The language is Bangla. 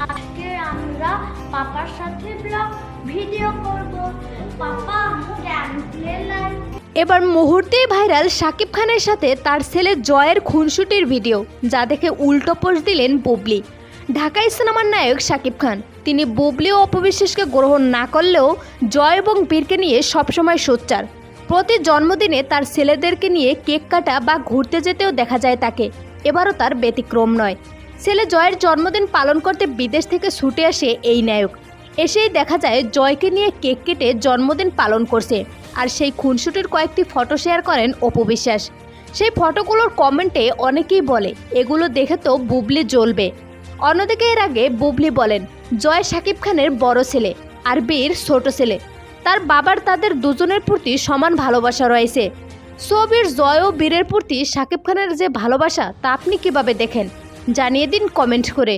আজকে আমরা পাপার সাথে ব্লগ ভিডিও করব। পাপা ক্যাম্পেলাই এবার মুহূর্তেই ভাইরাল শাকিব খানের সাথে তার ছেলে জয়ের খুনসুটির ভিডিও, যা দেখে উল্টো পোস্ট দিলেন বুবলি। ঢাকাই সিনেমার নায়ক শাকিব খান, তিনি বুবলি ও অপবিশ্বাসকে গ্রহণ না করলেও জয় এবং বীরকে নিয়ে সবসময় সোচ্চার। প্রতি জন্মদিনে তার ছেলেদেরকে নিয়ে কেক কাটা বা ঘুরতে যেতেও দেখা যায় তাকে। এবারও তার ব্যতিক্রম নয়। ছেলে জয়ের জন্মদিন পালন করতে বিদেশ থেকে ছুটে আসে এই নায়ক। এসেই দেখা যায় জয়কে নিয়ে কেক কেটে জন্মদিন পালন করছে। আর সেই খুনসুটির কয়েকটি ফটো শেয়ার করেন অপবিশ্বাস। সেই ফটোগুলোর কমেন্টে অনেকেই বলে এগুলো দেখে তো বুবলি জ্বলবে। অন্যদিকে এর আগে বুবলি বলেন জয় শাকিব খানের বড় ছেলে আর বীর ছোট ছেলে। তার বাবার তাদের দুজনের প্রতি সমান ভালোবাসা রয়েছে। বীর জয় ও বীরের প্রতি শাকিব খানের যে ভালোবাসা তা আপনি কিভাবে দেখেন জানিয়ে দিন কমেন্ট করে।